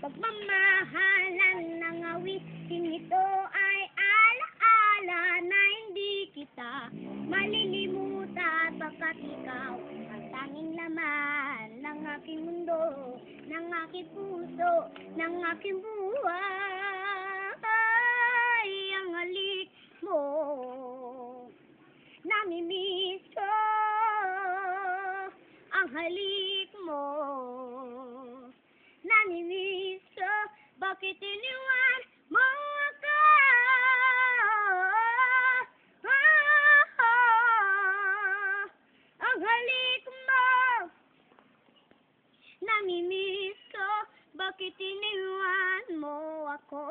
Pagmamahalan ng awitin ito ay alaala na hindi kita malilimutan, pagkat ikaw ang tanging laman ng aking mundo, ng aking puso, ng aking buhay. Ang halik mo, namimiss ko, ang halik mo, namimiss ko. Bakit iniwan mo ako? Ang halik mo, namimiss ko. Bakit iniwan mo ako?